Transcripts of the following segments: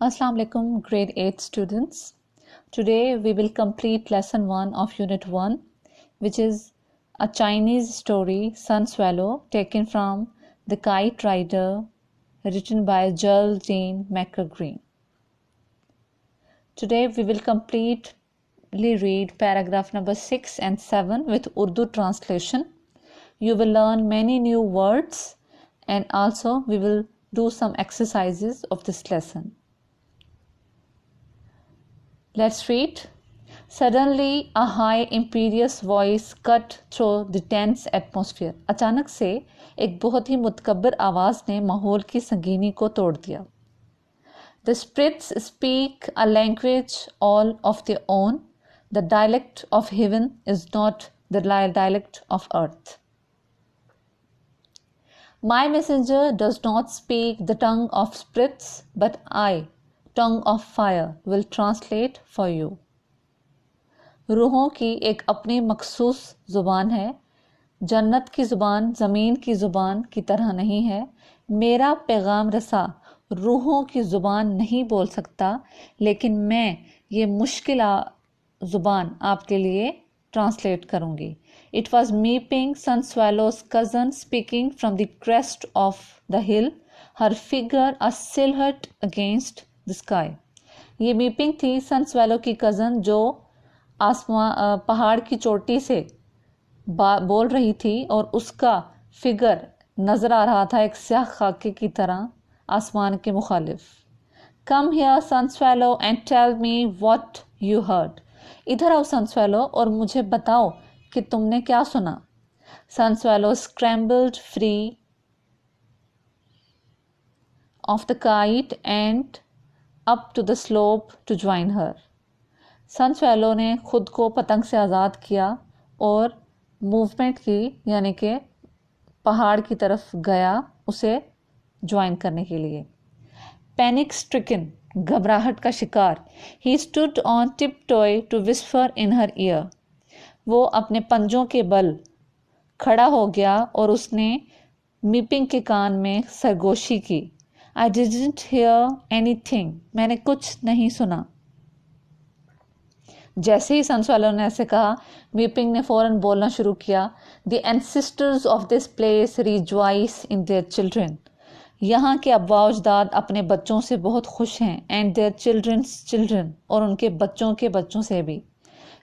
Assalamu alaikum, grade 8 students. Today we will complete lesson 1 of unit 1, which is a Chinese story, Sun Swallow, taken from The Kite Rider, written by Geraldine McGreen. Today we will completely read paragraph number 6 and 7 with Urdu translation. You will learn many new words and also we will do some exercises of this lesson. Let's read. Suddenly a high imperious voice cut through the tense atmosphere. अचानक से एक बहुत ही मुतकब्बर आवाज़ ने माहौल की संगीनी को तोड़ दिया. The spirits speak a language all of their own. The dialect of heaven is not the dialect of earth. My messenger does not speak the tongue of spirits, but I, tongue of fire, will translate for you. रूहों की एक अपनी मखसूस ज़ुबान है. जन्नत की ज़ुबान ज़मीन की ज़ुबान की तरह नहीं है. मेरा पैगाम रसा रूहों की ज़ुबान नहीं बोल सकता, लेकिन मैं ये मुश्किल ज़ुबान आपके लिए ट्रांसलेट करूँगी. It was Meeping, Sun Swallow's cousin, speaking from the crest of the hill, her figure a silhouette against the sky. ये मीपिंग थी, सन स्वेलो की कज़न, जो आसमान पहाड़ की चोटी से बोल रही थी और उसका फिगर नज़र आ रहा था एक स्याह खाके की तरह आसमान के मुखालिफ. Come here son swallow and tell me what you heard. इधर आओ सन स्वेलो और मुझे बताओ कि तुमने क्या सुना. Sun Swallow scrambled free of the kite and up to the slope to join her. Sun Swallow ने खुद को पतंग से आज़ाद किया और मूवमेंट की, यानी कि पहाड़ की तरफ गया उसे ज्वाइन करने के लिए. पैनिक स्ट्रिकन, घबराहट का शिकार, he stood on tiptoe to whisper in her ear. वो अपने पंजों के बल खड़ा हो गया और उसने मीपिंग के कान में सरगोशी की. I didn't hear anything. मैंने कुछ नहीं सुना. जैसे ही सन स्वेलो ने ऐसे कहा, मीपिंग ने फौरन बोलना शुरू किया. The ancestors of this place rejoice in their children. यहाँ के अब्बा अजदाद अपने बच्चों से बहुत खुश हैं. And their children's children, और उनके बच्चों के बच्चों से भी.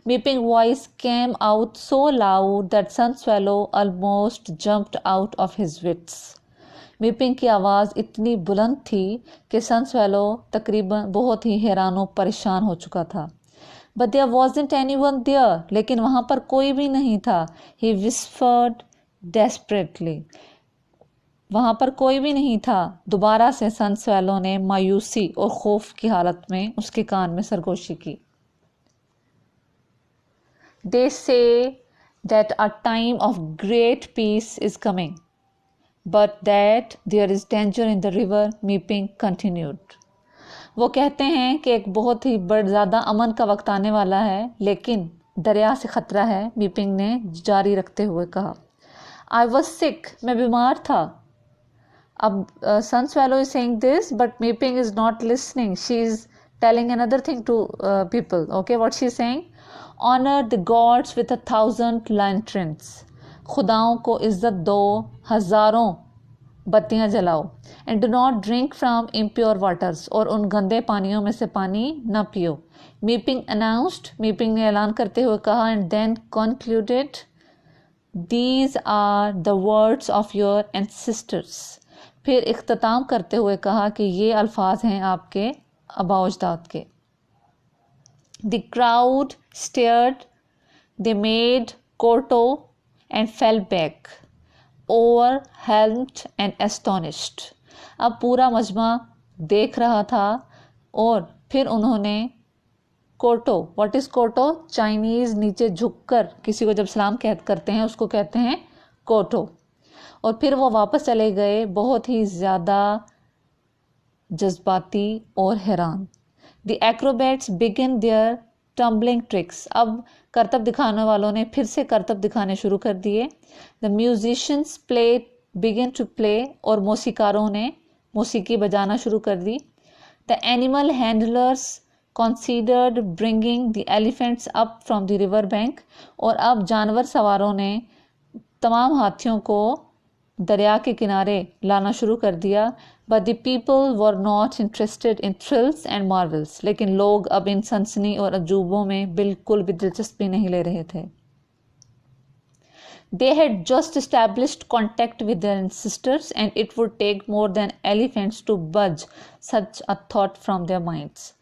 Meeping voice came out so loud that Sun Swallow almost jumped out of his wits. मीपिंग की आवाज़ इतनी बुलंद थी कि सन स्वेलो तकरीबन बहुत ही हैरान परेशान हो चुका था. But there wasn't anyone there, लेकिन वहाँ पर कोई भी नहीं था. He whispered desperately. वहाँ पर कोई भी नहीं था. दोबारा से सन स्वेलो ने मायूसी और खौफ की हालत में उसके कान में सरगोशी की. They say that a time of great peace is coming, but that there is danger in the river, Meeping continued. वो कहते हैं कि एक बहुत ही ज़्यादा अमन का वक्त आने वाला है, लेकिन दरिया से ख़तरा है, मीपिंग ने जारी रखते हुए कहा. I was sick, मैं बीमार था. अब Sun Swallow is saying this, but Meeping is not listening. She is telling another thing to people. Okay, what she is saying? Honor the gods with 1,000 lanterns. खुदाओं को इज्जत दो, हज़ारों बत्तियां जलाओ. And do not drink from impure waters, और उन गंदे पानियों में से पानी न पियो. मीपिंग अनाउंस्ड, मीपिंग ने ऐलान करते हुए कहा. And then concluded, these are the words of your ancestors. फिर इख्तिताम करते हुए कहा कि ये अल्फाज हैं आपके आबा अजदाद के. The crowd stared, they made कोटो and fell back, overwhelmed and astonished. अब पूरा मजमा देख रहा था और फिर उन्होंने कोटो, व्हाट इज़ कोटो? चाइनीज़ नीचे झुककर किसी को जब सलाम करते हैं उसको कहते हैं कोटो. और फिर वो वापस चले गए बहुत ही ज़्यादा जज्बाती और हैरान. The acrobats begin their tumbling tricks. अब करतब दिखाने वालों ने फिर से करतब दिखाने शुरू कर दिए. The musicians begin to play, और मौसीकारों ने मौसीकी बजाना शुरू कर दी. The animal handlers considered bringing the elephants up from the river bank. और अब जानवर सवारों ने तमाम हाथियों को दरिया के किनारे लाना शुरू कर दिया. But the people were not interested in thrills and marvels. लेकिन लोग अब इन सनसनी और अजूबों में बिल्कुल भी दिलचस्पी नहीं ले रहे थे. They had just established contact with their ancestors, and it would take more than elephants to budge such a thought from their minds.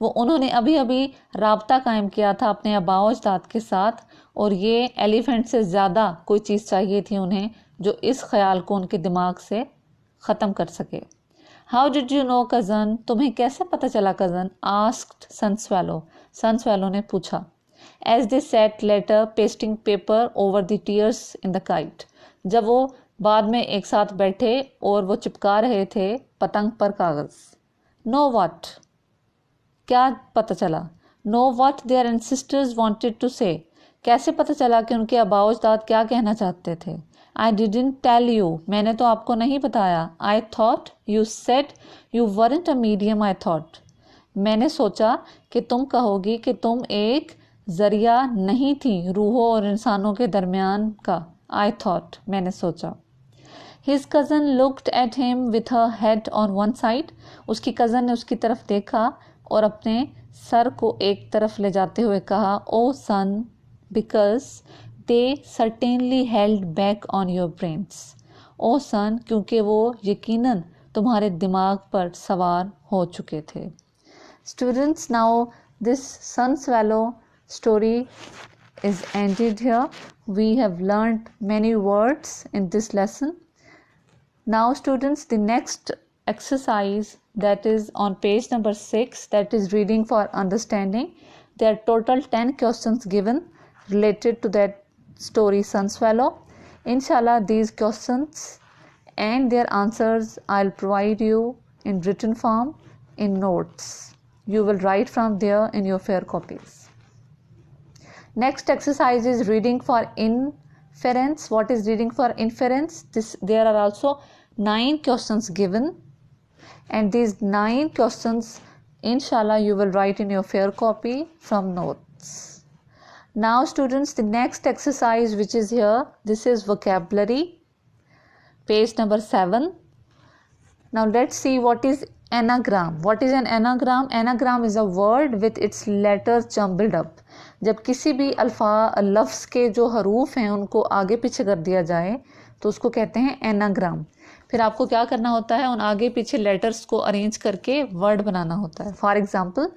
वो उन्होंने अभी अभी राबता कायम किया था अपने आबाओ अजदाद के साथ, और ये एलिफेंट से ज़्यादा कोई चीज़ चाहिए थी उन्हें जो इस ख्याल को उनके दिमाग से ख़त्म कर सके. How did you know, cousin? तुम्हें कैसे पता चला cousin? Asked Sunswallow. Sunswallow ने पूछा. As they sat later pasting paper over the tears in the kite. जब वो बाद में एक साथ बैठे और वो चिपका रहे थे पतंग पर कागज. Know what? क्या पता चला? Know what their ancestors wanted to say. कैसे पता चला कि उनके आबाओ अजदाद क्या कहना चाहते थे? I didn't tell you. मैंने तो आपको नहीं बताया. I thought you said you weren't a medium. I thought. मैंने सोचा कि तुम कहोगी कि तुम एक जरिया नहीं थी रूहों और इंसानों के दरमियान का. I thought. मैंने सोचा. His cousin looked at him with her head on one side. उसकी कज़न ने उसकी तरफ देखा और अपने सर को एक तरफ ले जाते हुए कहा, Oh son, because they certainly held back on your brains. Oh son, क्योंकि वो यकीनन तुम्हारे दिमाग पर सवार हो चुके थे. Students, now this Sunswallow story is ended here. We have learned many words in this lesson. Now students, the next exercise, that is on page number 6, that is reading for understanding. There are total 10 questions given related to that story Sunswallow. Inshallah, these questions and their answers I'll provide you in written form in notes. You will write from there in your fair copies. Next exercise is reading for inference. What is reading for inference? There are also 9 questions given, and these 9 questions inshallah you will write in your fair copy from notes. Now students, the next exercise which is here, this is vocabulary, page number 7. Now let's see what is anagram. What is an anagram? Anagram is a word with its letters jumbled up. जब किसी भी लफ्ज़ के जो हरूफ हैं उनको आगे पीछे कर दिया जाए तो उसको कहते हैं एनाग्राम. फिर आपको क्या करना होता है, उन आगे पीछे लेटर्स को अरेंज करके वर्ड बनाना होता है. For example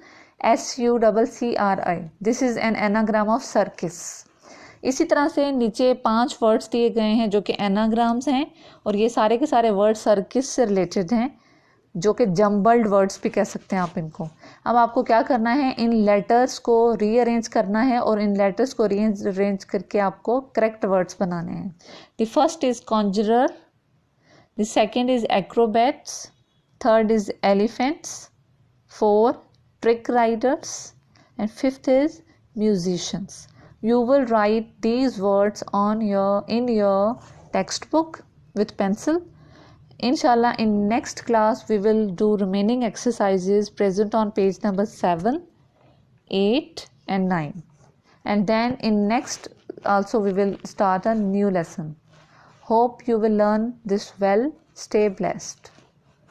SUCCRI, this is an anagram of circus. इसी तरह से नीचे 5 वर्ड्स दिए गए हैं जो कि एनाग्राम्स हैं, और ये सारे के सारे वर्ड सर्किस से रिलेटेड हैं, जो कि जम्बल्ड वर्ड्स भी कह सकते हैं आप इनको. अब आपको क्या करना है, इन लेटर्स को रीअरेंज करना है और इन लेटर्स को रीअरेंज करके आपको करेक्ट वर्ड्स बनाने हैं. The first is conjurer, the second is acrobats, third is elephants, 4 trick riders, and 5th is musicians. You will write these words in your textbook with pencil. Inshallah, in next class we will do remaining exercises present on page number 7, 8 and 9. And then in next also we will start a new lesson. Hope you will learn this well. Stay blessed.